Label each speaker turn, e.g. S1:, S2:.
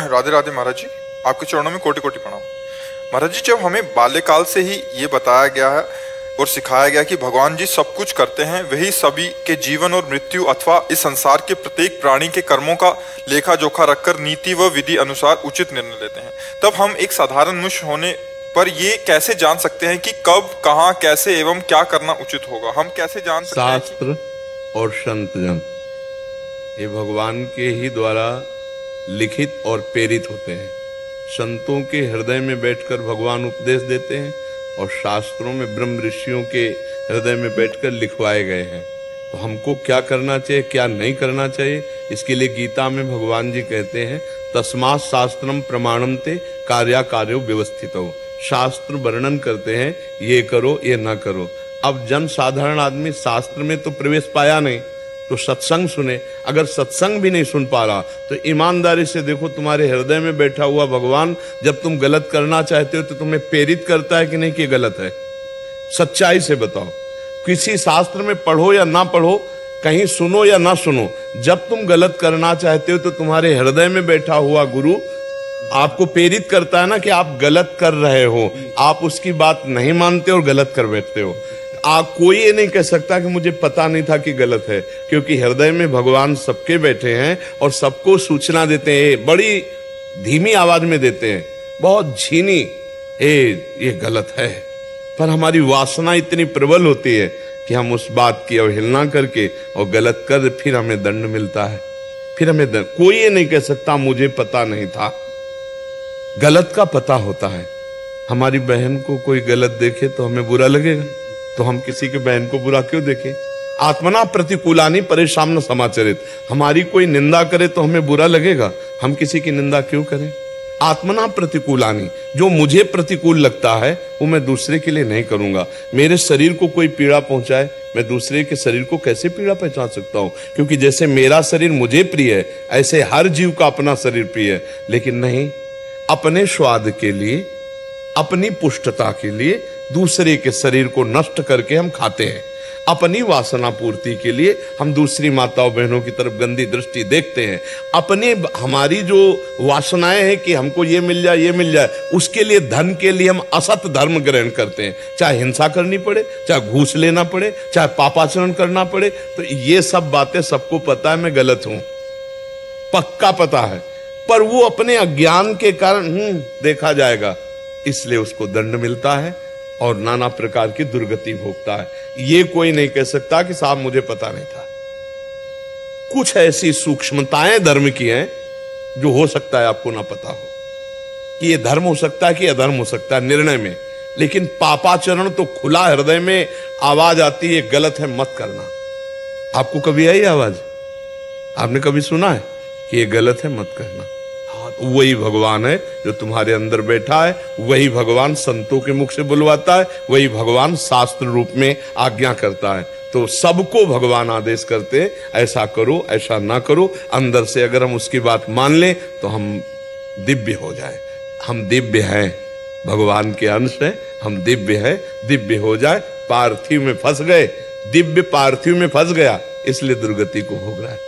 S1: राधे राधे महाराज जी, आपके चरणों में कोटि कोटि प्रणाम। महाराज जी, जब हमें बाल्यकाल से ही ये बताया गया है और सिखाया गया कि भगवान जी सब कुछ करते हैं, वही सभी के जीवन और मृत्यु अथवा इस संसार के प्रत्येक प्राणी के कर्मों का लेखा जोखा रखकर नीति व विधि अनुसार उचित निर्णय लेते हैं, तब हम एक साधारण मनुष्य होने पर ये कैसे जान सकते हैं कि कब, कहाँ, कैसे एवं क्या करना उचित होगा? हम कैसे जान सकते हैं?
S2: शास्त्र और संत जन ये भगवान के ही द्वारा लिखित और प्रेरित होते हैं। संतों के हृदय में बैठकर भगवान उपदेश देते हैं और शास्त्रों में ब्रह्म ऋषियों के हृदय में बैठकर लिखवाए गए हैं। तो हमको क्या करना चाहिए, क्या नहीं करना चाहिए, इसके लिए गीता में भगवान जी कहते हैं तस्मात् शास्त्रम प्रमाणम ते कार्याकार्यो व्यवस्थितो। शास्त्र वर्णन करते हैं ये करो ये ना करो। अब जन साधारण आदमी शास्त्र में तो प्रवेश पाया नहीं, तो सत्संग सुने। अगर सत्संग भी नहीं सुन पा रहा तो ईमानदारी से देखो, तुम्हारे हृदय में बैठा हुआ भगवान जब तुम गलत करना चाहते हो तो तुम्हें प्रेरित करता है कि नहीं कि गलत है? सच्चाई से बताओ। किसी शास्त्र में पढ़ो या ना पढ़ो, कहीं सुनो या ना सुनो, जब तुम गलत करना चाहते हो तो तुम्हारे हृदय में बैठा हुआ गुरु आपको प्रेरित करता है ना कि आप गलत कर रहे हो। आप उसकी बात नहीं मानते और गलत कर बैठते हो। कोई ये नहीं कह सकता कि मुझे पता नहीं था कि गलत है, क्योंकि हृदय में भगवान सबके बैठे हैं और सबको सूचना देते हैं। बड़ी धीमी आवाज में देते हैं, बहुत झीनी, ये गलत है। पर हमारी वासना इतनी प्रबल होती है कि हम उस बात की अवहेलना करके और गलत कर फिर हमें दंड मिलता है। फिर हमें कोई ये नहीं कह सकता मुझे पता नहीं था। गलत का पता होता है। हमारी बहन को कोई गलत देखे तो हमें बुरा लगेगा, तो हम किसी के बहन को बुरा क्यों देखें? आत्मना प्रतिकूलानि परेशान समाचरित। हमारी कोई निंदा करे तो हमें बुरा लगेगा, हम किसी की निंदा क्यों करें? आत्मना प्रतिकूलानि, जो मुझे प्रतिकूल लगता है वो मैं दूसरे के लिए नहीं करूंगा। मेरे शरीर को कोई पीड़ा पहुंचाए, मैं दूसरे के शरीर को कैसे पीड़ा पहुंचा सकता हूं? क्योंकि जैसे मेरा शरीर मुझे प्रिय है, ऐसे हर जीव का अपना शरीर प्रिय है। लेकिन नहीं, अपने स्वाद के लिए, अपनी पुष्टता के लिए दूसरे के शरीर को नष्ट करके हम खाते हैं। अपनी वासना पूर्ति के लिए हम दूसरी माताओं बहनों की तरफ गंदी दृष्टि देखते हैं। अपने हमारी जो वासनाएं हैं कि हमको ये मिल जाए, ये मिल जाए, उसके लिए, धन के लिए हम असत धर्म ग्रहण करते हैं। चाहे हिंसा करनी पड़े, चाहे घूस लेना पड़े, चाहे पापाचरण करना पड़े। तो ये सब बातें सबको पता है मैं गलत हूं, पक्का पता है, पर वो अपने अज्ञान के कारण देखा जाएगा, इसलिए उसको दंड मिलता है और नाना प्रकार की दुर्गति भोगता है। ये कोई नहीं कह सकता कि साहब मुझे पता नहीं था। कुछ ऐसी सूक्ष्मताएं धर्म की हैं जो हो सकता है आपको ना पता हो, कि ये धर्म हो सकता है कि अधर्म हो सकता है निर्णय में। लेकिन पापाचरण तो खुला हृदय में आवाज आती है, गलत है मत करना। आपको कभी आई आवाज? आपने कभी सुना है कि ये गलत है मत करना? वही भगवान है जो तुम्हारे अंदर बैठा है, वही भगवान संतों के मुख से बुलवाता है, वही भगवान शास्त्र रूप में आज्ञा करता है। तो सबको भगवान आदेश करते हैं, ऐसा करो, ऐसा ना करो। अंदर से अगर हम उसकी बात मान लें तो हम दिव्य हो जाए। हम दिव्य हैं, भगवान के अंश हैं, हम दिव्य हैं, दिव्य हो जाए। पार्थिव में फंस गए, दिव्य पार्थिव में फंस गया, इसलिए दुर्गति को भोग रहा है।